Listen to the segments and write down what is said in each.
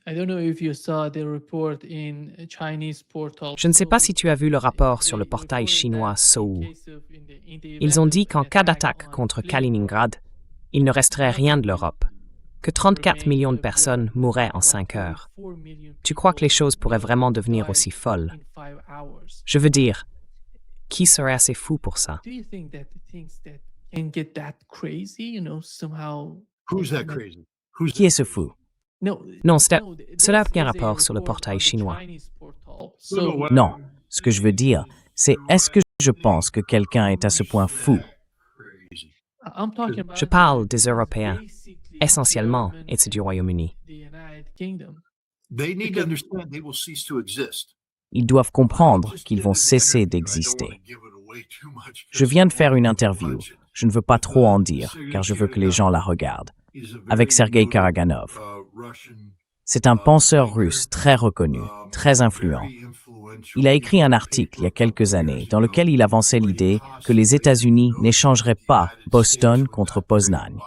Je ne sais pas si tu as vu le rapport sur le portail chinois Sohu. Ils ont dit qu'en cas d'attaque contre Kaliningrad, il ne resterait rien de l'Europe, que 34 millions de personnes mourraient en 5 heures. Tu crois que les choses pourraient vraiment devenir aussi folles? Je veux dire, qui serait assez fou pour ça? Who's that crazy? Qui est ce fou? Non, cela n'a aucun rapport sur le portail chinois. Non, ce que je veux dire, c'est est-ce que je pense que quelqu'un est à ce point fou? Je parle des Européens, essentiellement, et c'est du Royaume-Uni. They need to understand they will cease to exist. Ils doivent comprendre qu'ils vont cesser d'exister. Je viens de faire une interview. Je ne veux pas trop en dire, car je veux que les gens la regardent, avec Sergei Karaganov. C'est un penseur russe très reconnu, très influent. Il a écrit un article il y a quelques années dans lequel il avançait l'idée que les États-Unis n'échangeraient pas Boston contre Poznań.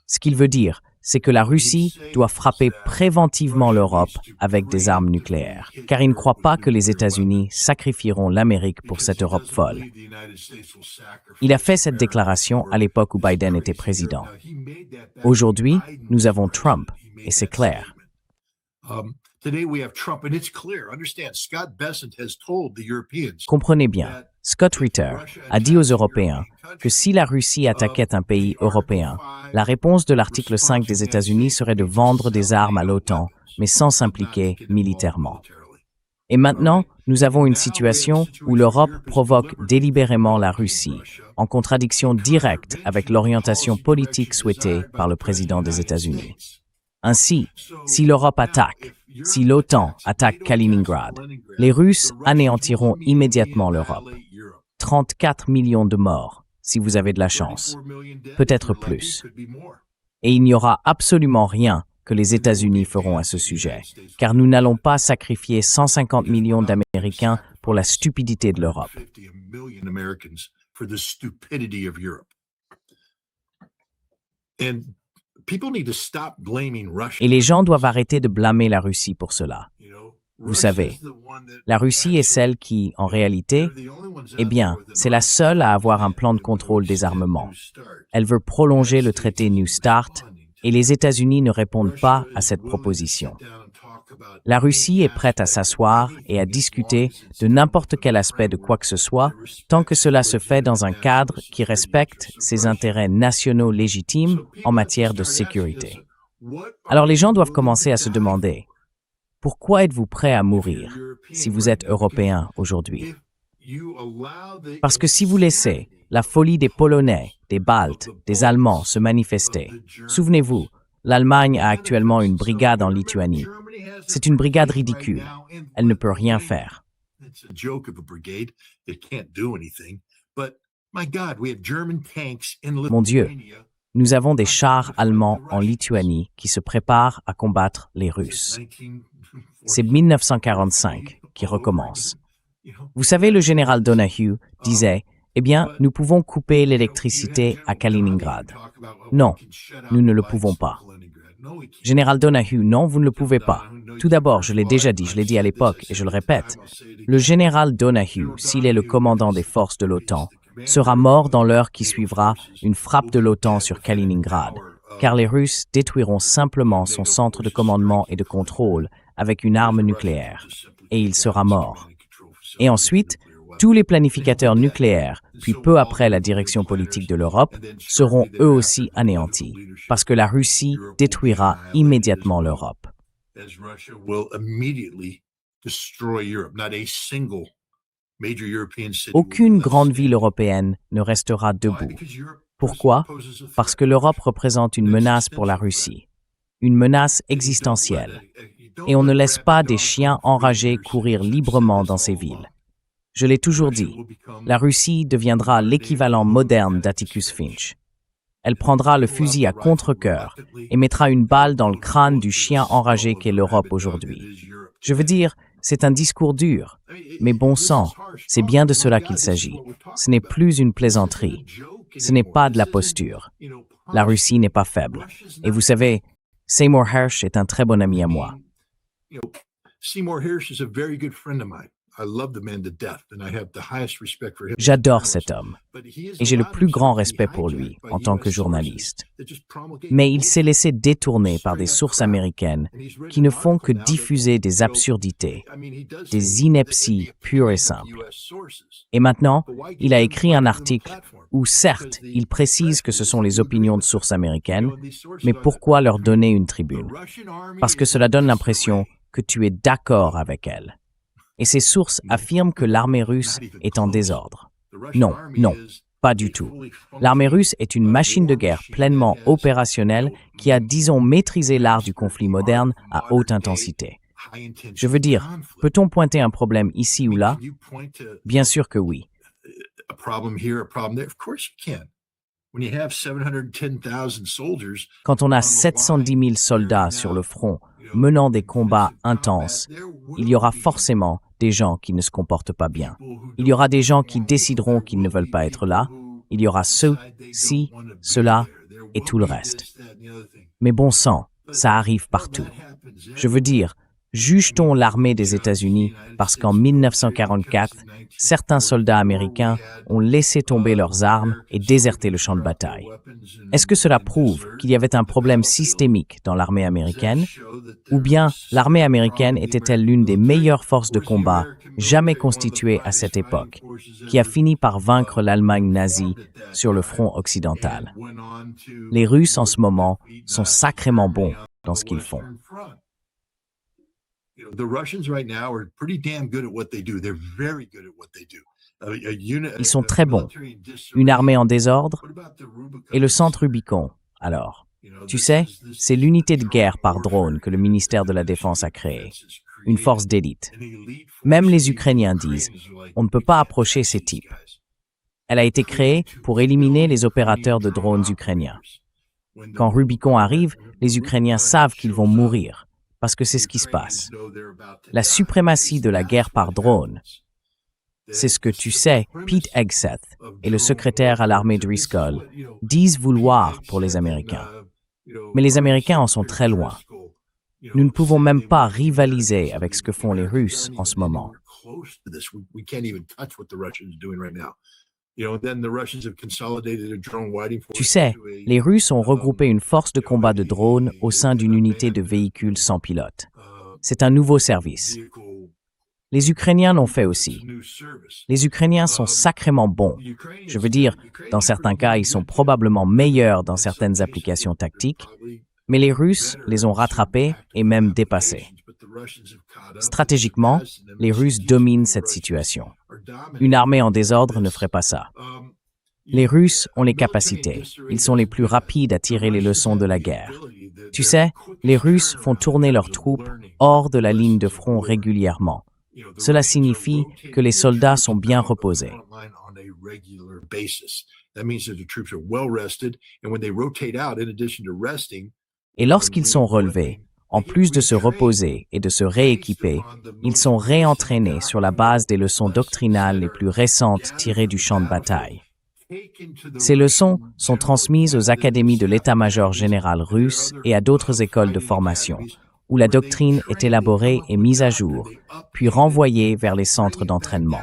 Ce qu'il veut dire, c'est que la Russie doit frapper préventivement l'Europe avec des armes nucléaires, car il ne croit pas que les États-Unis sacrifieront l'Amérique pour cette Europe folle. Il a fait cette déclaration à l'époque où Biden était président. Aujourd'hui, nous avons Trump, et c'est clair. Comprenez bien, Scott Ritter a dit aux Européens que si la Russie attaquait un pays européen, la réponse de l'article 5 des États-Unis serait de vendre des armes à l'OTAN, mais sans s'impliquer militairement. Et maintenant, nous avons une situation où l'Europe provoque délibérément la Russie, en contradiction directe avec l'orientation politique souhaitée par le président des États-Unis. Ainsi, si l'Europe attaque, si l'OTAN attaque Kaliningrad, les Russes anéantiront immédiatement l'Europe. 34 millions de morts, si vous avez de la chance. Peut-être plus. Et il n'y aura absolument rien que les États-Unis feront à ce sujet, car nous n'allons pas sacrifier 150 millions d'Américains pour la stupidité de l'Europe. Et les gens doivent arrêter de blâmer la Russie pour cela. Vous savez, la Russie est celle qui, en réalité, c'est la seule à avoir un plan de contrôle des armements. Elle veut prolonger le traité New START et les États-Unis ne répondent pas à cette proposition. La Russie est prête à s'asseoir et à discuter de n'importe quel aspect de quoi que ce soit, tant que cela se fait dans un cadre qui respecte ses intérêts nationaux légitimes en matière de sécurité. Alors les gens doivent commencer à se demander, pourquoi êtes-vous prêt à mourir si vous êtes Européen aujourd'hui? Parce que si vous laissez la folie des Polonais, des Baltes, des Allemands se manifester, souvenez-vous, l'Allemagne a actuellement une brigade en Lituanie. C'est une brigade ridicule. Elle ne peut rien faire. Mon Dieu, nous avons des chars allemands en Lituanie qui se préparent à combattre les Russes. C'est 1945 qui recommence. Vous savez, le général Donahue disait « nous pouvons couper l'électricité à Kaliningrad. » Non, nous ne le pouvons pas. Général Donahue, non, vous ne le pouvez pas. Tout d'abord, je l'ai déjà dit, je l'ai dit à l'époque, et je le répète, le général Donahue, s'il est le commandant des forces de l'OTAN, sera mort dans l'heure qui suivra une frappe de l'OTAN sur Kaliningrad, car les Russes détruiront simplement son centre de commandement et de contrôle avec une arme nucléaire, et il sera mort. Et ensuite, tous les planificateurs nucléaires, puis peu après la direction politique de l'Europe, seront eux aussi anéantis, parce que la Russie détruira immédiatement l'Europe. Aucune grande ville européenne ne restera debout. Pourquoi? Parce que l'Europe représente une menace pour la Russie, une menace existentielle. Et on ne laisse pas des chiens enragés courir librement dans ces villes. Je l'ai toujours dit, la Russie deviendra l'équivalent moderne d'Atticus Finch. Elle prendra le fusil à contre-cœur et mettra une balle dans le crâne du chien enragé qu'est l'Europe aujourd'hui. Je veux dire, c'est un discours dur, mais bon sang, c'est bien de cela qu'il s'agit. Ce n'est plus une plaisanterie. Ce n'est pas de la posture. La Russie n'est pas faible. Et vous savez, Seymour Hersh est un très bon ami à moi. You know, Seymour Hersh is a very good friend of mine. I love the man to death, and I have the highest respect for him. J'adore cet homme et j'ai le plus grand respect pour lui en tant que journaliste. Mais il s'est laissé détourner par des sources américaines qui ne font que diffuser des absurdités, des inepties pures et simples. Et maintenant, il a écrit un article où, certes, il précise que ce sont les opinions de sources américaines, mais pourquoi leur donner une tribune? Parce que cela donne l'impression que tu es d'accord avec elles. Et ces sources affirment que l'armée russe est en désordre. Non, pas du tout. L'armée russe est une machine de guerre pleinement opérationnelle qui a, disons, maîtrisé l'art du conflit moderne à haute intensité. Je veux dire, peut-on pointer un problème ici ou là? Bien sûr que oui. Quand on a 710 000 soldats sur le front menant des combats intenses, il y aura forcément des gens qui ne se comportent pas bien. Il y aura des gens qui décideront qu'ils ne veulent pas être là. Il y aura ceux-ci, ceux-là et tout le reste. Mais bon sang, ça arrive partout. Je veux dire, juge-t-on l'armée des États-Unis parce qu'en 1944, certains soldats américains ont laissé tomber leurs armes et déserté le champ de bataille? Est-ce que cela prouve qu'il y avait un problème systémique dans l'armée américaine? Ou bien l'armée américaine était-elle l'une des meilleures forces de combat jamais constituées à cette époque, qui a fini par vaincre l'Allemagne nazie sur le front occidental? Les Russes en ce moment sont sacrément bons dans ce qu'ils font. Ils sont très bons. Une armée en désordre? Et le centre Rubicon, alors? Tu sais, c'est l'unité de guerre par drone que le ministère de la Défense a créée. Une force d'élite. Même les Ukrainiens disent, on ne peut pas approcher ces types. Elle a été créée pour éliminer les opérateurs de drones ukrainiens. Quand Rubicon arrive, les Ukrainiens savent qu'ils vont mourir, parce que c'est ce qui se passe. La suprématie de la guerre par drone, c'est ce que tu sais, Pete Hegseth et le secrétaire à l'armée Driscoll disent vouloir pour les Américains. Mais les Américains en sont très loin. Nous ne pouvons même pas rivaliser avec ce que font les Russes en ce moment. Tu sais, les Russes ont regroupé une force de combat de drones au sein d'une unité de véhicules sans pilote. C'est un nouveau service. Les Ukrainiens l'ont fait aussi. Les Ukrainiens sont sacrément bons. Je veux dire, dans certains cas, ils sont probablement meilleurs dans certaines applications tactiques, mais les Russes les ont rattrapés et même dépassés. Stratégiquement, les Russes dominent cette situation. Une armée en désordre ne ferait pas ça. Les Russes ont les capacités. Ils sont les plus rapides à tirer les leçons de la guerre. Tu sais, les Russes font tourner leurs troupes hors de la ligne de front régulièrement. Cela signifie que les soldats sont bien reposés. Et lorsqu'ils sont relevés, en plus de se reposer et de se rééquiper, ils sont réentraînés sur la base des leçons doctrinales les plus récentes tirées du champ de bataille. Ces leçons sont transmises aux académies de l'état-major général russe et à d'autres écoles de formation, où la doctrine est élaborée et mise à jour, puis renvoyée vers les centres d'entraînement.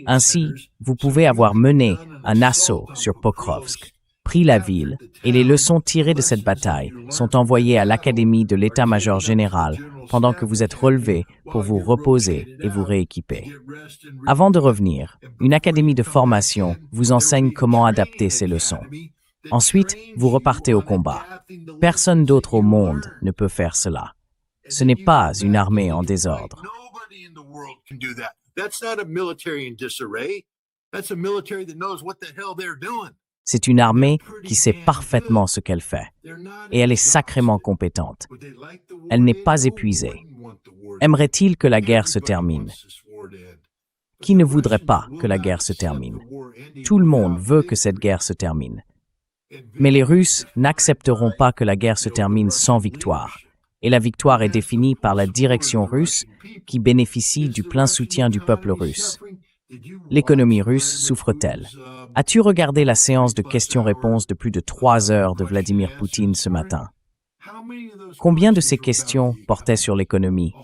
Ainsi, vous pouvez avoir mené un assaut sur Pokrovsk, pris la ville, et les leçons tirées de cette bataille sont envoyées à l'académie de l'état-major général pendant que vous êtes relevé pour vous reposer et vous rééquiper. Avant de revenir, une académie de formation vous enseigne comment adapter ces leçons. Ensuite, vous repartez au combat. Personne d'autre au monde ne peut faire cela. Ce n'est pas une armée en désordre. C'est une armée qui sait parfaitement ce qu'elle fait. Et elle est sacrément compétente. Elle n'est pas épuisée. Aimerait-il que la guerre se termine? Qui ne voudrait pas que la guerre se termine? Tout le monde veut que cette guerre se termine. Mais les Russes n'accepteront pas que la guerre se termine sans victoire. Et la victoire est définie par la direction russe qui bénéficie du plein soutien du peuple russe. L'économie russe souffre-t-elle? As-tu regardé la séance de questions-réponses de plus de 3 heures de Vladimir Poutine ce matin? Combien de ces questions portaient sur l'économie?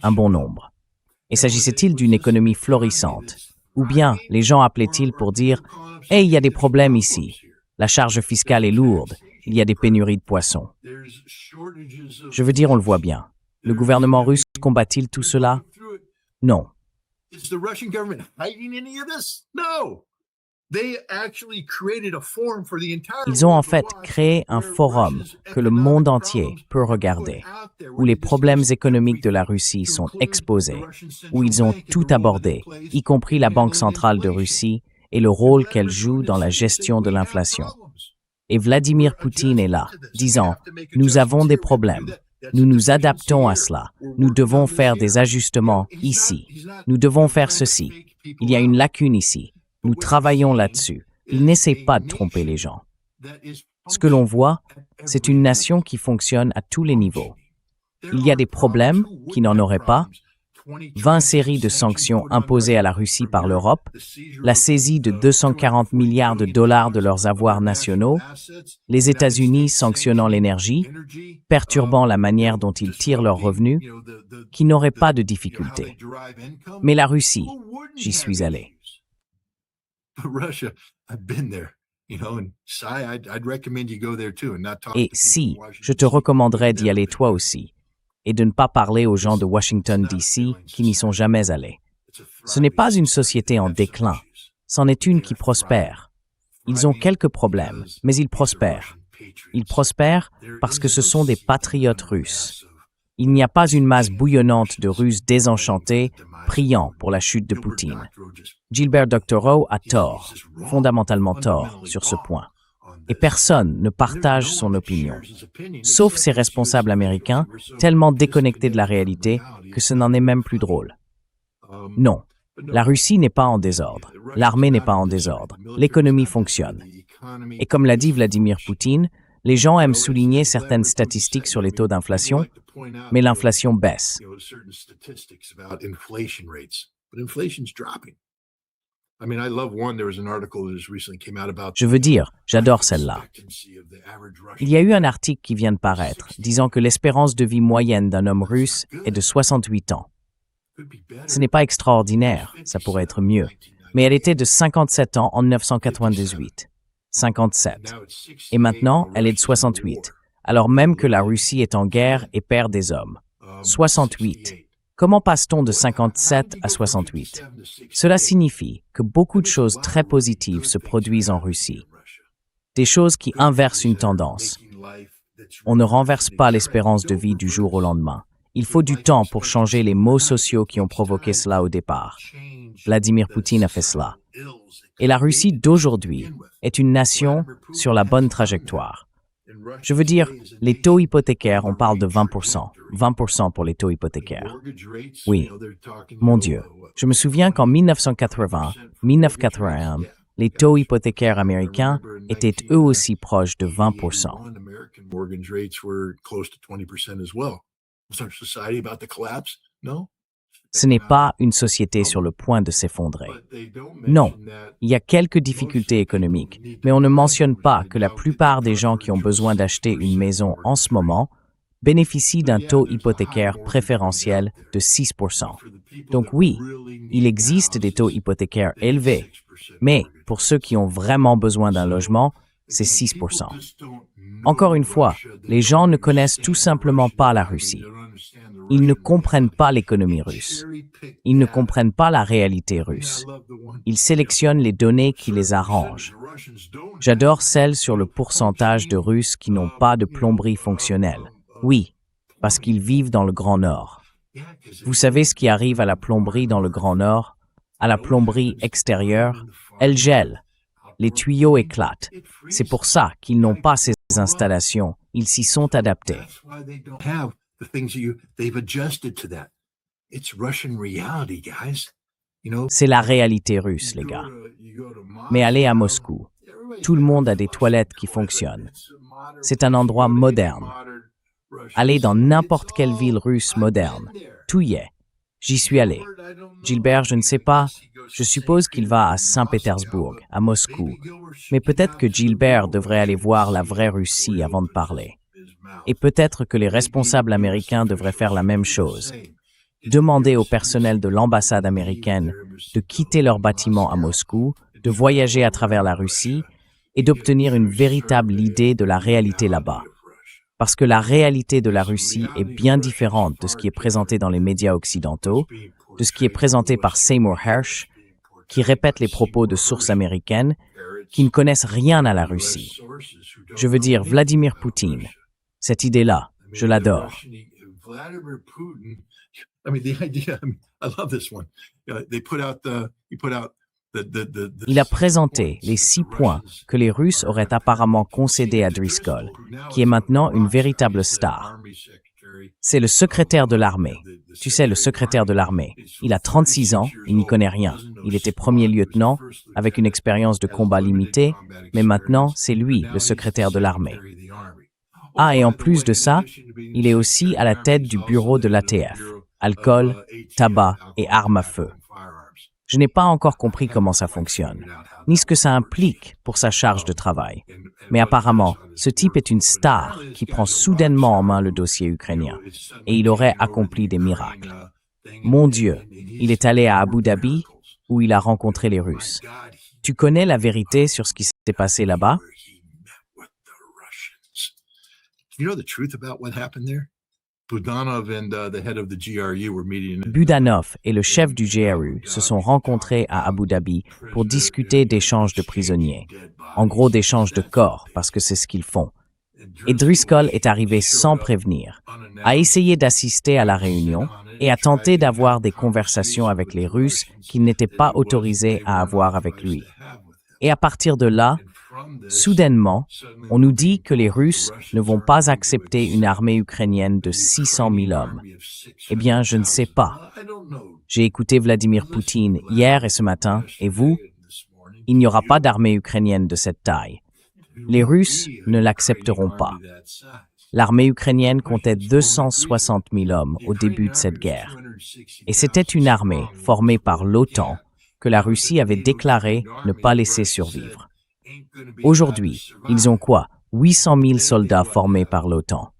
Un bon nombre. Et s'agissait-il d'une économie florissante? Ou bien les gens appelaient-ils pour dire « Hey, il y a des problèmes ici. La charge fiscale est lourde. Il y a des pénuries de poissons. » Je veux dire, on le voit bien. Le gouvernement russe combat-il tout cela? Non. Is the Russian government hiding any of this? No. They actually created a forum for the entire Ils ont en world to fait watch créé un where forum Russia's que le monde economic entier problems peut are regarder, put out there, où where les they problèmes discuss économiques de la everything, Russie to sont include exposés, the Russian où central ils ont bank and the tout role that it abordé, plays y compris in la Banque handling centrale de inflation. Russie et le And rôle qu'elle Vladimir joue Putin dans la is sitting saying, gestion de "We have l'inflation. problems. Et Vladimir We're Poutine est adjusting là, to this. We disant have to make « Nous avons adjustments des here. We have to do problèmes. that. That's Nous a nous deficiency adaptons à here. cela. We're Nous working devons on this faire here." des ajustements He's ici. not, Nous devons faire trying to ceci. fake people Il y a une out. lacune ici. Nous travaillons là-dessus. Il n'essaie pas de tromper les gens. Ce que l'on voit, c'est une nation qui fonctionne à tous les niveaux. Il y a des problèmes qui n'en auraient pas. 20 séries de sanctions imposées à la Russie par l'Europe, la saisie de 240 milliards de dollars de leurs avoirs nationaux, les États-Unis sanctionnant l'énergie, perturbant la manière dont ils tirent leurs revenus, qui n'auraient pas de difficultés. Mais la Russie, j'y suis allé. Et si, je te recommanderais d'y aller toi aussi, et de ne pas parler aux gens de Washington, D.C. qui n'y sont jamais allés. Ce n'est pas une société en déclin, c'en est une qui prospère. Ils ont quelques problèmes, mais ils prospèrent. Ils prospèrent parce que ce sont des patriotes russes. Il n'y a pas une masse bouillonnante de Russes désenchantés, priant pour la chute de Poutine. Gilbert Doctorow a tort, fondamentalement tort, sur ce point. Et personne ne partage son opinion, sauf ces responsables américains, tellement déconnectés de la réalité que ce n'en est même plus drôle. Non, la Russie n'est pas en désordre, l'armée n'est pas en désordre, l'économie fonctionne. Et comme l'a dit Vladimir Poutine, les gens aiment souligner certaines statistiques sur les taux d'inflation, mais l'inflation baisse. Je veux dire, j'adore celle-là. Il y a eu un article qui vient de paraître, disant que l'espérance de vie moyenne d'un homme russe est de 68 ans. Ce n'est pas extraordinaire, ça pourrait être mieux, mais elle était de 57 ans en 1998. 57. Et maintenant, elle est de 68, alors même que la Russie est en guerre et perd des hommes. 68. Comment passe-t-on de 57 à 68? Cela signifie que beaucoup de choses très positives se produisent en Russie. Des choses qui inversent une tendance. On ne renverse pas l'espérance de vie du jour au lendemain. Il faut du temps pour changer les maux sociaux qui ont provoqué cela au départ. Vladimir Poutine a fait cela. Et la Russie d'aujourd'hui est une nation sur la bonne trajectoire. Je veux dire, les taux hypothécaires, on parle de 20%. 20% pour les taux hypothécaires. Oui. Mon Dieu. Je me souviens qu'en 1980, les taux hypothécaires américains étaient eux aussi proches de 20%. Ce n'est pas une société sur le point de s'effondrer. Non, il y a quelques difficultés économiques, mais on ne mentionne pas que la plupart des gens qui ont besoin d'acheter une maison en ce moment bénéficient d'un taux hypothécaire préférentiel de 6%. Donc oui, il existe des taux hypothécaires élevés, mais pour ceux qui ont vraiment besoin d'un logement, c'est 6%. Encore une fois, les gens ne connaissent tout simplement pas la Russie. Ils ne comprennent pas l'économie russe. Ils ne comprennent pas la réalité russe. Ils sélectionnent les données qui les arrangent. J'adore celles sur le pourcentage de Russes qui n'ont pas de plomberie fonctionnelle. Oui, parce qu'ils vivent dans le Grand Nord. Vous savez ce qui arrive à la plomberie dans le Grand Nord? À la plomberie extérieure, elle gèle. Les tuyaux éclatent. C'est pour ça qu'ils n'ont pas ces installations. Ils s'y sont adaptés. C'est la réalité russe, les gars. Mais allez à Moscou. Tout le monde a des toilettes qui fonctionnent. C'est un endroit moderne. Allez dans n'importe quelle ville russe moderne. Tout y est. J'y suis allé. Gilbert, je ne sais pas. Je suppose qu'il va à Saint-Pétersbourg, à Moscou. Mais peut-être que Gilbert devrait aller voir la vraie Russie avant de parler. Et peut-être que les responsables américains devraient faire la même chose. Demander au personnel de l'ambassade américaine de quitter leur bâtiment à Moscou, de voyager à travers la Russie et d'obtenir une véritable idée de la réalité là-bas. Parce que la réalité de la Russie est bien différente de ce qui est présenté dans les médias occidentaux, de ce qui est présenté par Seymour Hersh, qui répète les propos de sources américaines qui ne connaissent rien à la Russie. Je veux dire Vladimir Poutine. Cette idée-là, je l'adore. Il a présenté les 6 points que les Russes auraient apparemment concédés à Driscoll, qui est maintenant une véritable star. C'est le secrétaire de l'armée. Tu sais, le secrétaire de l'armée. Il a 36 ans, il n'y connaît rien. Il était premier lieutenant, avec une expérience de combat limitée, mais maintenant, c'est lui, le secrétaire de l'armée. Ah, et en plus de ça, il est aussi à la tête du bureau de l'ATF. Alcool, tabac et armes à feu. Je n'ai pas encore compris comment ça fonctionne, ni ce que ça implique pour sa charge de travail. Mais apparemment, ce type est une star qui prend soudainement en main le dossier ukrainien, et il aurait accompli des miracles. Mon Dieu, il est allé à Abu Dhabi, où il a rencontré les Russes. Tu connais la vérité sur ce qui s'est passé là-bas? Budanov et le chef du GRU se sont rencontrés à Abu Dhabi pour discuter d'échanges de prisonniers. En gros, d'échanges de corps, parce que c'est ce qu'ils font. Et Driscoll est arrivé sans prévenir, a essayé d'assister à la réunion et a tenté d'avoir des conversations avec les Russes qu'il n'était pas autorisé à avoir avec lui. Et à partir de là, soudainement, on nous dit que les Russes ne vont pas accepter une armée ukrainienne de 600 000 hommes. Eh bien, je ne sais pas. J'ai écouté Vladimir Poutine hier et ce matin, et vous? Il n'y aura pas d'armée ukrainienne de cette taille. Les Russes ne l'accepteront pas. L'armée ukrainienne comptait 260 000 hommes au début de cette guerre. Et c'était une armée formée par l'OTAN que la Russie avait déclaré ne pas laisser survivre. Aujourd'hui, ils ont quoi? 800 000 soldats formés par l'OTAN.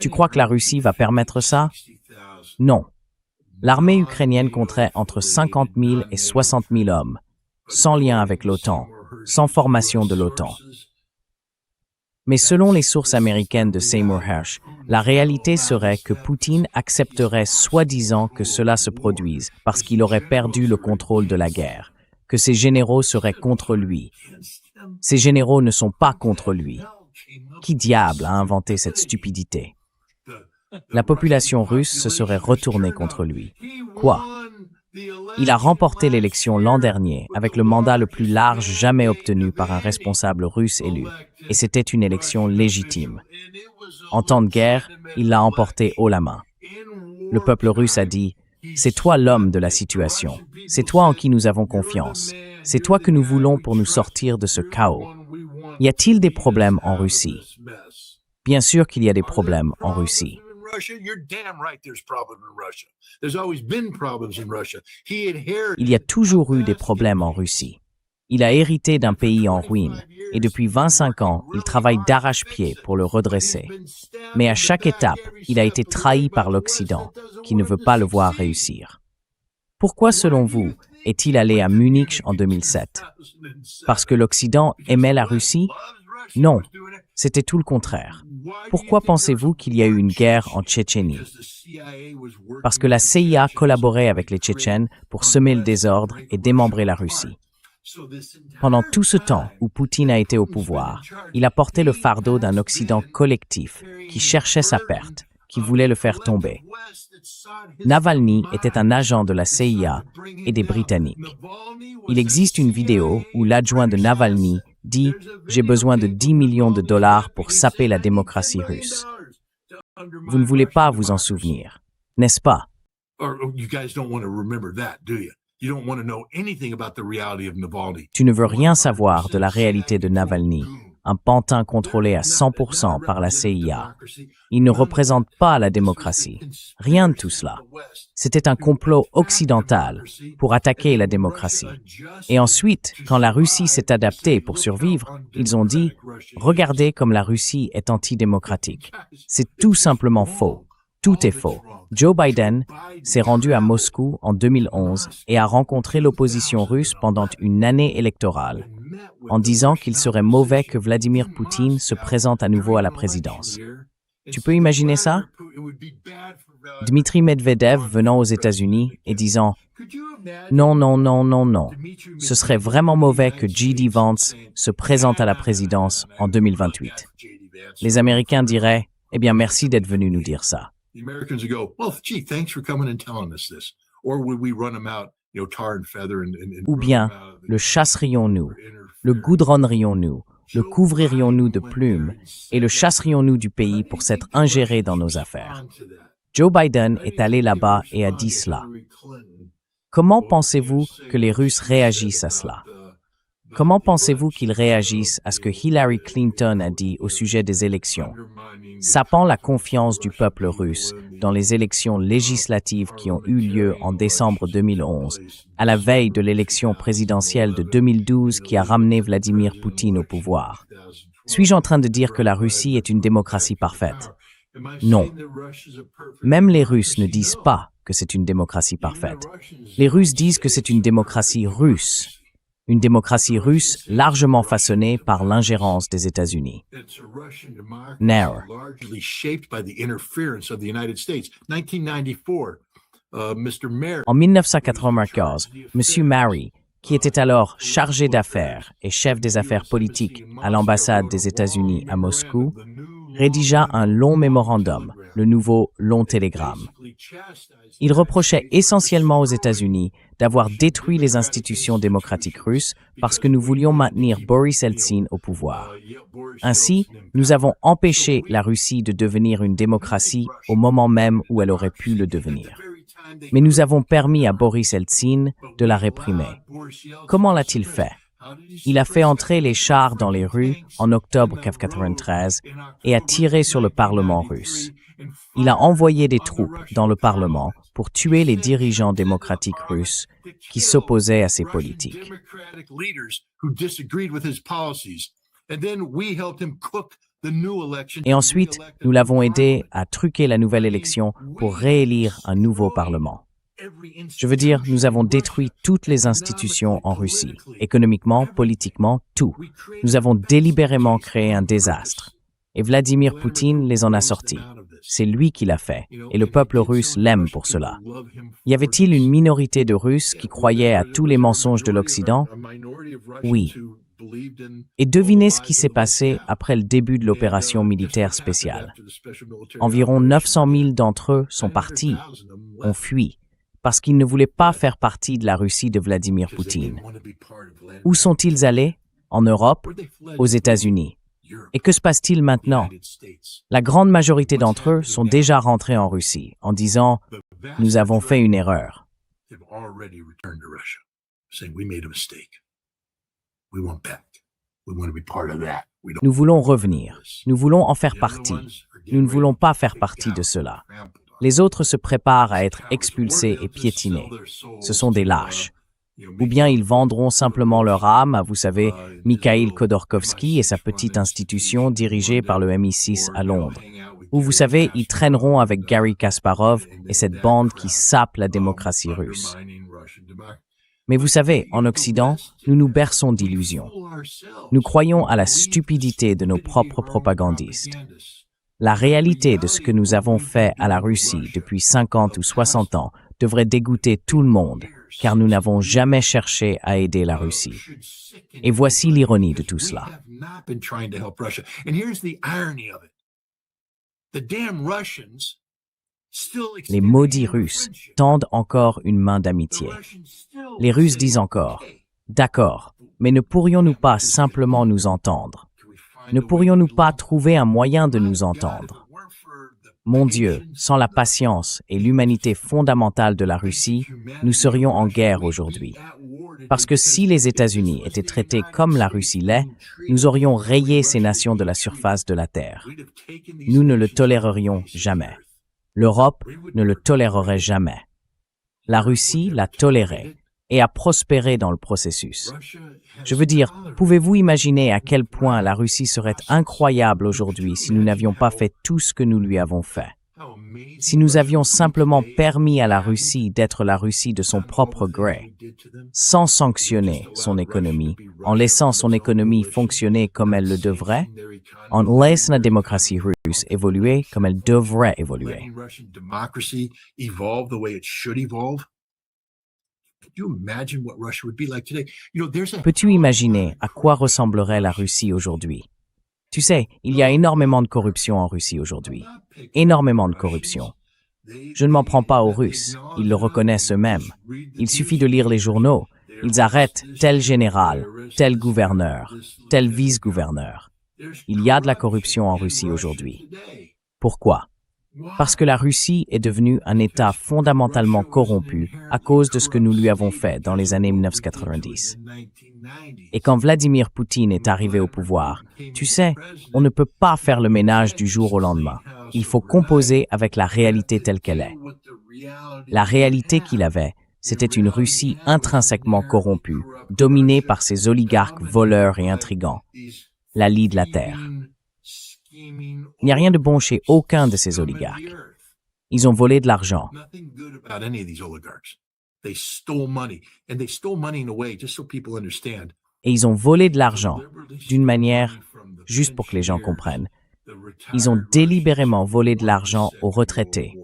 Tu crois que la Russie va permettre ça? Non. L'armée ukrainienne compterait entre 50 000 et 60 000 hommes, sans lien avec l'OTAN, sans formation de l'OTAN. Mais selon les sources américaines de Seymour Hersh, la réalité serait que Poutine accepterait soi-disant que cela se produise parce qu'il aurait perdu le contrôle de la guerre, que ses généraux seraient contre lui. Ces généraux ne sont pas contre lui. Qui diable a inventé cette stupidité? La population russe se serait retournée contre lui. Quoi? Il a remporté l'élection l'an dernier avec le mandat le plus large jamais obtenu par un responsable russe élu, et c'était une élection légitime. En temps de guerre, il l'a emporté haut la main. Le peuple russe a dit « C'est toi l'homme de la situation, c'est toi en qui nous avons confiance, c'est toi que nous voulons pour nous sortir de ce chaos. » Y a-t-il des problèmes en Russie? Bien sûr qu'il y a des problèmes en Russie. Il y a toujours eu des problèmes en Russie. Il a hérité d'un pays en ruine, et depuis 25 ans, il travaille d'arrache-pied pour le redresser. Mais à chaque étape, il a été trahi par l'Occident, qui ne veut pas le voir réussir. Pourquoi, selon vous, est-il allé à Munich en 2007? Parce que l'Occident aimait la Russie? Non, c'était tout le contraire. Pourquoi pensez-vous qu'il y a eu une guerre en Tchétchénie? Parce que la CIA collaborait avec les Tchétchènes pour semer le désordre et démembrer la Russie. Pendant tout ce temps où Poutine a été au pouvoir, il a porté le fardeau d'un Occident collectif qui cherchait sa perte, qui voulait le faire tomber. Navalny était un agent de la CIA et des Britanniques. Il existe une vidéo où l'adjoint de Navalny dit « J'ai besoin de 10 millions de dollars pour saper la démocratie russe ». Vous ne voulez pas vous en souvenir, n'est-ce pas? Tu ne veux rien savoir de la réalité de Navalny. un pantin contrôlé à 100% par la CIA. Ils ne représentent pas la démocratie. Rien de tout cela. C'était un complot occidental pour attaquer la démocratie. Et ensuite, quand la Russie s'est adaptée pour survivre, ils ont dit « Regardez comme la Russie est antidémocratique ». C'est tout simplement faux. Tout est faux. Joe Biden s'est rendu à Moscou en 2011 et a rencontré l'opposition russe pendant une année électorale, en disant qu'il serait mauvais que Vladimir Poutine se présente à nouveau à la présidence. Tu peux imaginer ça? Dmitri Medvedev venant aux États-Unis et disant « Non, non, non, non, non. Ce serait vraiment mauvais que J.D. Vance se présente à la présidence en 2028. » Les Américains diraient « Eh bien, merci d'être venu nous dire ça. » The Americans would go, well, gee, thanks for coming and telling us this. Or would we run them out, tar and feather and Ou bien, le chasserions-nous, le goudronnerions-nous, le couvririons-nous de plumes et le chasserions-nous du pays pour s'être ingéré dans nos affaires. Joe Biden est allé là-bas et a dit cela. Comment pensez-vous que les Russes réagissent à cela? Comment pensez-vous qu'ils réagissent à ce que Hillary Clinton a dit au sujet des élections, sapant la confiance du peuple russe dans les élections législatives qui ont eu lieu en décembre 2011, à la veille de l'élection présidentielle de 2012 qui a ramené Vladimir Poutine au pouvoir? Suis-je en train de dire que la Russie est une démocratie parfaite? Non. Même les Russes ne disent pas que c'est une démocratie parfaite. Les Russes disent que c'est une démocratie russe. Une démocratie russe largement façonnée par l'ingérence des États-Unis. Nair. En 1994, M. Mary, qui était alors chargé d'affaires et chef des affaires politiques à l'ambassade des États-Unis à Moscou, rédigea un long mémorandum, le nouveau long télégramme. Il reprochait essentiellement aux États-Unis d'avoir détruit les institutions démocratiques russes parce que nous voulions maintenir Boris Eltsine au pouvoir. Ainsi, nous avons empêché la Russie de devenir une démocratie au moment même où elle aurait pu le devenir. Mais nous avons permis à Boris Eltsine de la réprimer. Comment l'a-t-il fait? Il a fait entrer les chars dans les rues en octobre 1993 et a tiré sur le Parlement russe. Il a envoyé des troupes dans le Parlement pour tuer les dirigeants démocratiques russes qui s'opposaient à ses politiques. Et ensuite, nous l'avons aidé à truquer la nouvelle élection pour réélire un nouveau Parlement. Je veux dire, nous avons détruit toutes les institutions en Russie, économiquement, politiquement, tout. Nous avons délibérément créé un désastre. Et Vladimir Poutine les en a sortis. C'est lui qui l'a fait, et le peuple russe l'aime pour cela. Y avait-il une minorité de Russes qui croyaient à tous les mensonges de l'Occident? Oui. Et devinez ce qui s'est passé après le début de l'opération militaire spéciale. Environ 900 000 d'entre eux sont partis, ont fui, parce qu'ils ne voulaient pas faire partie de la Russie de Vladimir Poutine. Où sont-ils allés? En Europe? Aux États-Unis. Et que se passe-t-il maintenant? La grande majorité d'entre eux sont déjà rentrés en Russie en disant « Nous avons fait une erreur ». Nous voulons revenir. Nous voulons en faire partie. Nous ne voulons pas faire partie de cela. Les autres se préparent à être expulsés et piétinés. Ce sont des lâches. Ou bien ils vendront simplement leur âme à, vous savez, Mikhail Khodorkovsky et sa petite institution dirigée par le MI6 à Londres. Ou vous savez, ils traîneront avec Garry Kasparov et cette bande qui sape la démocratie russe. Mais vous savez, en Occident, nous nous berçons d'illusions. Nous croyons à la stupidité de nos propres propagandistes. La réalité de ce que nous avons fait à la Russie depuis 50 ou 60 ans devrait dégoûter tout le monde, car nous n'avons jamais cherché à aider la Russie. Et voici l'ironie de tout cela. Les maudits Russes tendent encore une main d'amitié. Les Russes disent encore « D'accord, mais ne pourrions-nous pas simplement nous entendre? Ne pourrions-nous pas trouver un moyen de nous entendre? Mon Dieu, sans la patience et l'humanité fondamentale de la Russie, nous serions en guerre aujourd'hui. Parce que si les États-Unis étaient traités comme la Russie l'est, nous aurions rayé ces nations de la surface de la Terre. Nous ne le tolérerions jamais. L'Europe ne le tolérerait jamais. La Russie l'a toléré et a prospéré dans le processus. Je veux dire, pouvez-vous imaginer à quel point la Russie serait incroyable aujourd'hui si nous n'avions pas fait tout ce que nous lui avons fait? Si nous avions simplement permis à la Russie d'être la Russie de son propre gré, sans sanctionner son économie, en laissant son économie fonctionner comme elle le devrait, en laissant la démocratie russe évoluer comme elle devrait évoluer. Peux-tu imaginer à quoi ressemblerait la Russie aujourd'hui? Tu sais, il y a énormément de corruption en Russie aujourd'hui. Énormément de corruption. Je ne m'en prends pas aux Russes, ils le reconnaissent eux-mêmes. Il suffit de lire les journaux. Ils arrêtent tel général, tel gouverneur, tel vice-gouverneur. Il y a de la corruption en Russie aujourd'hui. Pourquoi? Parce que la Russie est devenue un État fondamentalement corrompu à cause de ce que nous lui avons fait dans les années 1990. Et quand Vladimir Poutine est arrivé au pouvoir, tu sais, on ne peut pas faire le ménage du jour au lendemain. Il faut composer avec la réalité telle qu'elle est. La réalité qu'il avait, c'était une Russie intrinsèquement corrompue, dominée par ses oligarques voleurs et intrigants, la lie de la terre. Il n'y a rien de bon chez aucun de ces oligarques. Ils ont volé de l'argent. Et ils ont volé de l'argent d'une manière, juste pour que les gens comprennent, ils ont délibérément volé de l'argent aux retraités,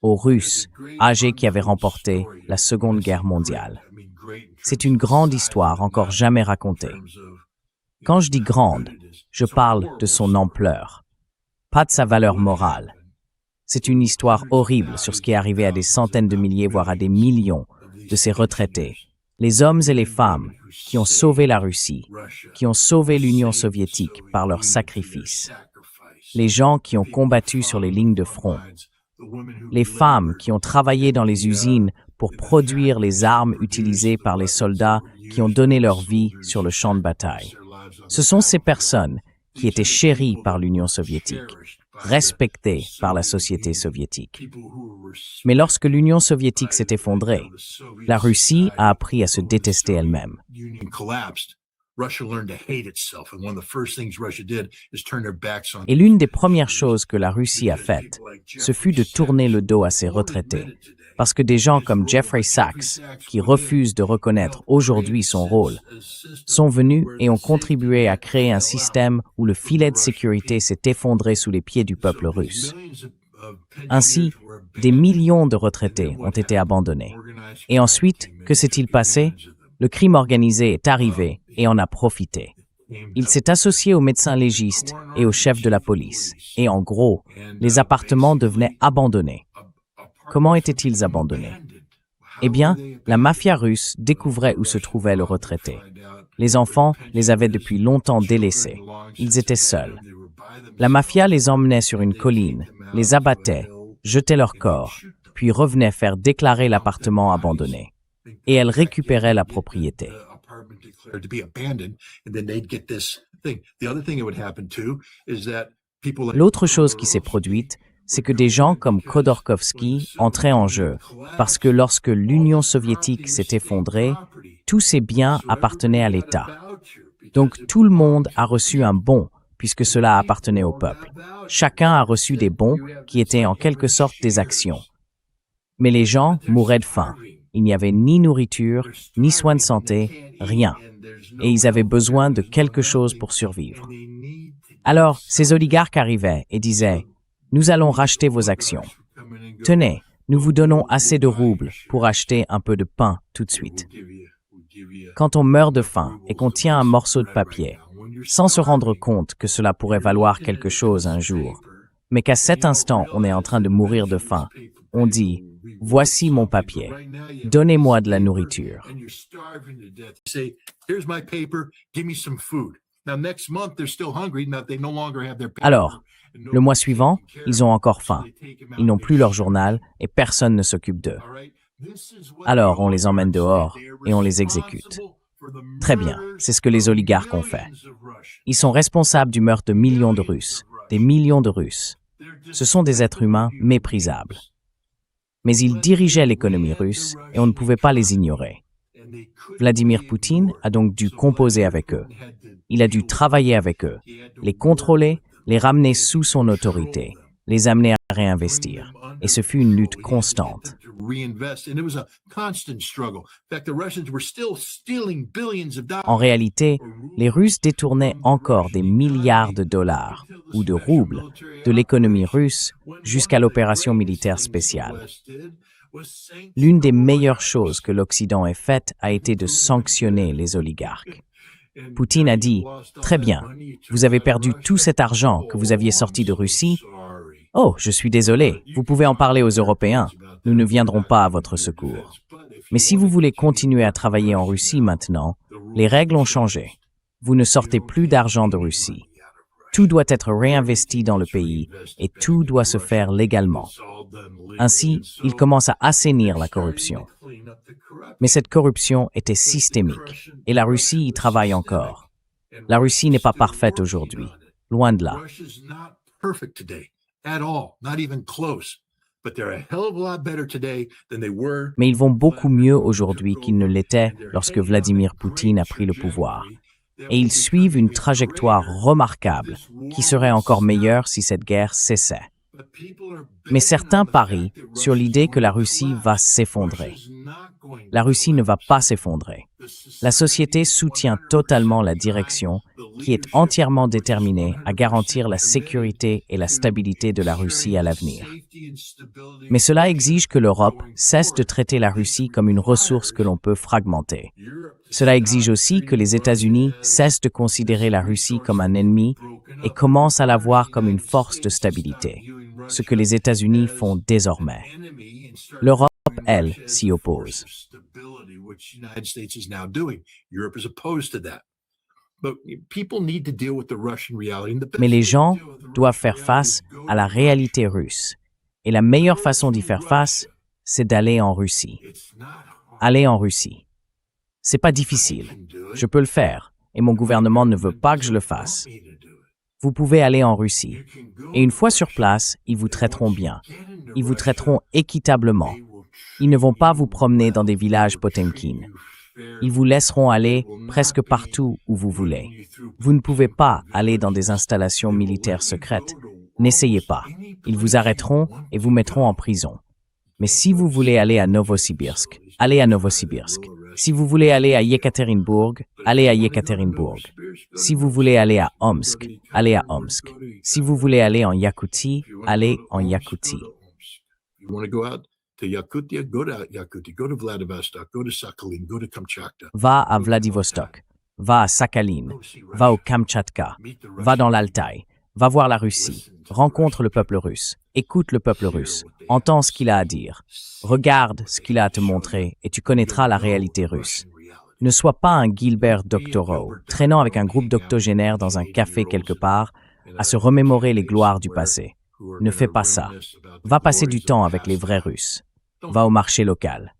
aux Russes âgés qui avaient remporté la Seconde Guerre mondiale. C'est une grande histoire encore jamais racontée. Quand je dis grande, je parle de son ampleur, pas de sa valeur morale. C'est une histoire horrible sur ce qui est arrivé à des centaines de milliers, voire à des millions de ces retraités, les hommes et les femmes qui ont sauvé la Russie, qui ont sauvé l'Union soviétique par leur sacrifice, les gens qui ont combattu sur les lignes de front, les femmes qui ont travaillé dans les usines pour produire les armes utilisées par les soldats qui ont donné leur vie sur le champ de bataille. Ce sont ces personnes qui étaient chéries par l'Union soviétique, respectées par la société soviétique. Mais lorsque l'Union soviétique s'est effondrée, la Russie a appris à se détester elle-même. Et l'une des premières choses que la Russie a faites, ce fut de tourner le dos à ses retraités. Parce que des gens comme Jeffrey Sachs, qui refusent de reconnaître aujourd'hui son rôle, sont venus et ont contribué à créer un système où le filet de sécurité s'est effondré sous les pieds du peuple russe. Ainsi, des millions de retraités ont été abandonnés. Et ensuite, que s'est-il passé? Le crime organisé est arrivé et en a profité. Il s'est associé aux médecins légistes et aux chefs de la police. Et en gros, les appartements devenaient abandonnés. Comment étaient-ils abandonnés? Eh bien, la mafia russe découvrait où se trouvait le retraité. Les enfants les avaient depuis longtemps délaissés. Ils étaient seuls. La mafia les emmenait sur une colline, les abattait, jetait leur corps, puis revenait faire déclarer l'appartement abandonné. Et elle récupérait la propriété. L'autre chose qui s'est produite, c'est que des gens comme Khodorkovsky entraient en jeu, parce que lorsque l'Union soviétique s'est effondrée, tous ces biens appartenaient à l'État. Donc tout le monde a reçu un bon, puisque cela appartenait au peuple. Chacun a reçu des bons qui étaient en quelque sorte des actions. Mais les gens mouraient de faim. Il n'y avait ni nourriture, ni soins de santé, rien. Et ils avaient besoin de quelque chose pour survivre. Alors, ces oligarques arrivaient et disaient « Nous allons racheter vos actions. Tenez, nous vous donnons assez de roubles pour acheter un peu de pain tout de suite. » Quand on meurt de faim et qu'on tient un morceau de papier, sans se rendre compte que cela pourrait valoir quelque chose un jour, mais qu'à cet instant on est en train de mourir de faim, on dit « Voici mon papier, donnez-moi de la nourriture. » Alors, le mois suivant, ils ont encore faim. Ils n'ont plus leur journal et personne ne s'occupe d'eux. Alors on les emmène dehors et on les exécute. Très bien, c'est ce que les oligarques ont fait. Ils sont responsables du meurtre de millions de Russes, des millions de Russes. Ce sont des êtres humains méprisables. Mais ils dirigeaient l'économie russe et on ne pouvait pas les ignorer. Vladimir Poutine a donc dû composer avec eux. Il a dû travailler avec eux, les contrôler, les ramener sous son autorité, les amener à réinvestir. Et ce fut une lutte constante. En réalité, les Russes détournaient encore des milliards de dollars ou de roubles de l'économie russe jusqu'à l'opération militaire spéciale. L'une des meilleures choses que l'Occident ait faites a été de sanctionner les oligarques. Poutine a dit « Très bien, vous avez perdu tout cet argent que vous aviez sorti de Russie. Oh, je suis désolé, vous pouvez en parler aux Européens. Nous ne viendrons pas à votre secours. Mais si vous voulez continuer à travailler en Russie maintenant, les règles ont changé. Vous ne sortez plus d'argent de Russie. Tout doit être réinvesti dans le pays et tout doit se faire légalement. Ainsi, il commence à assainir la corruption. Mais cette corruption était systémique et la Russie y travaille encore. La Russie n'est pas parfaite aujourd'hui, loin de là. Mais ils vont beaucoup mieux aujourd'hui qu'ils ne l'étaient lorsque Vladimir Poutine a pris le pouvoir. Et ils suivent une trajectoire remarquable qui serait encore meilleure si cette guerre cessait. Mais certains parient sur l'idée que la Russie va s'effondrer. La Russie ne va pas s'effondrer. La société soutient totalement la direction qui est entièrement déterminée à garantir la sécurité et la stabilité de la Russie à l'avenir. Mais cela exige que l'Europe cesse de traiter la Russie comme une ressource que l'on peut fragmenter. Cela exige aussi que les États-Unis cessent de considérer la Russie comme un ennemi et commencent à la voir comme une force de stabilité, ce que les États-Unis font désormais. L'Europe, elle, s'y oppose. Mais les gens doivent faire face à la réalité russe. Et la meilleure façon d'y faire face, c'est d'aller en Russie. Aller en Russie. C'est pas difficile. Je peux le faire. Et mon gouvernement ne veut pas que je le fasse. Vous pouvez aller en Russie. Et une fois sur place, ils vous traiteront bien. Ils vous traiteront équitablement. Ils ne vont pas vous promener dans des villages Potemkin. Ils vous laisseront aller presque partout où vous voulez. Vous ne pouvez pas aller dans des installations militaires secrètes. N'essayez pas. Ils vous arrêteront et vous mettront en prison. Mais si vous voulez aller à Novosibirsk, allez à Novosibirsk. Si vous voulez aller à Yekaterinbourg, allez à Yekaterinbourg. Si vous voulez aller à Omsk, allez à Omsk. Si vous voulez aller en Yakoutie, allez en Yakoutie. Va à Vladivostok, va à Sakhalin, va au Kamtchatka, va dans l'Altaï, va voir la Russie, rencontre le peuple russe, écoute le peuple russe, entends ce qu'il a à dire, regarde ce qu'il a à te montrer et tu connaîtras la réalité russe. Ne sois pas un Gilbert Doctorow, traînant avec un groupe d'octogénaires dans un café quelque part, à se remémorer les gloires du passé. Ne fais pas ça. Va passer du temps avec les vrais Russes. Va au marché local.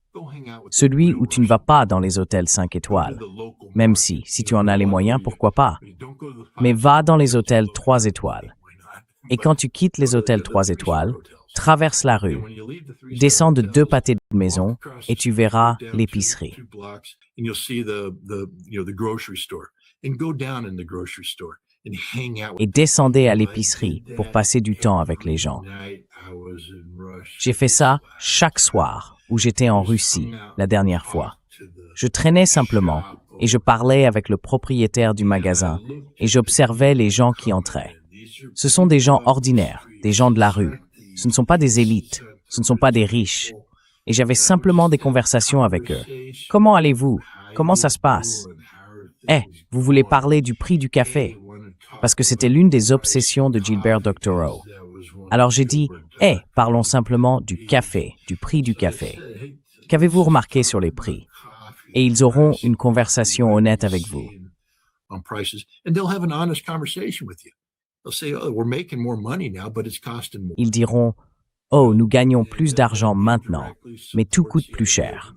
Celui où tu ne vas pas dans les hôtels 5 étoiles. Même si tu en as les moyens, pourquoi pas. Mais va dans les hôtels 3 étoiles. Et quand tu quittes les hôtels 3 étoiles, traverse la rue, descends de 2 pâtés de maison et tu verras l'épicerie. Et descendez à l'épicerie pour passer du temps avec les gens. J'ai fait ça chaque soir où j'étais en Russie la dernière fois. Je traînais simplement et je parlais avec le propriétaire du magasin et j'observais les gens qui entraient. Ce sont des gens ordinaires, des gens de la rue. Ce ne sont pas des élites, ce ne sont pas des riches. Et j'avais simplement des conversations avec eux. Comment allez-vous? Comment ça se passe? Vous voulez parler du prix du café? Parce que c'était l'une des obsessions de Gilbert Doctorow. Alors j'ai dit, parlons simplement du café, du prix du café. Qu'avez-vous remarqué sur les prix? Et ils auront une conversation honnête avec vous. Ils diront, Oh, nous gagnons plus d'argent maintenant, mais tout coûte plus cher.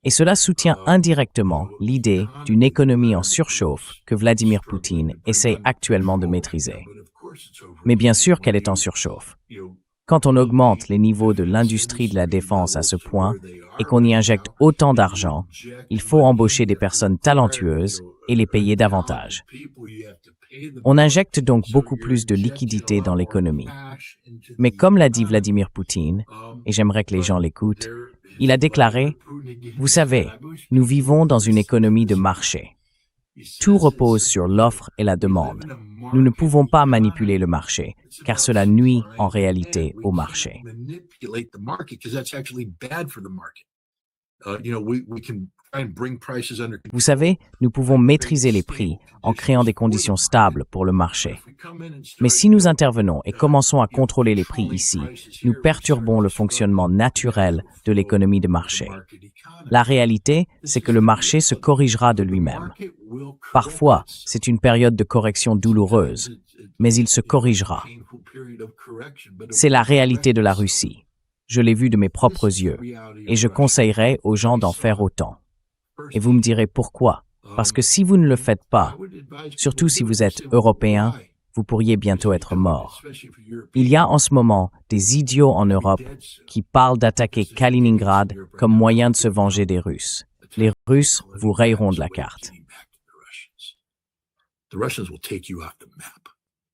Et cela soutient indirectement l'idée d'une économie en surchauffe que Vladimir Poutine essaie actuellement de maîtriser. Mais bien sûr qu'elle est en surchauffe. Quand on augmente les niveaux de l'industrie de la défense à ce point et qu'on y injecte autant d'argent, il faut embaucher des personnes talentueuses et les payer davantage. On injecte donc beaucoup plus de liquidités dans l'économie. Mais comme l'a dit Vladimir Poutine, et j'aimerais que les gens l'écoutent, il a déclaré « Vous savez, nous vivons dans une économie de marché. Tout repose sur l'offre et la demande. Nous ne pouvons pas manipuler le marché, car cela nuit en réalité au marché. » Vous savez, nous pouvons maîtriser les prix en créant des conditions stables pour le marché. Mais si nous intervenons et commençons à contrôler les prix ici, nous perturbons le fonctionnement naturel de l'économie de marché. La réalité, c'est que le marché se corrigera de lui-même. Parfois, c'est une période de correction douloureuse, mais il se corrigera. C'est la réalité de la Russie. Je l'ai vu de mes propres yeux, et je conseillerais aux gens d'en faire autant. Et vous me direz pourquoi? Parce que si vous ne le faites pas, surtout si vous êtes européen, vous pourriez bientôt être mort. Il y a en ce moment des idiots en Europe qui parlent d'attaquer Kaliningrad comme moyen de se venger des Russes. Les Russes vous rayeront de la carte. The Russians will take you off the map.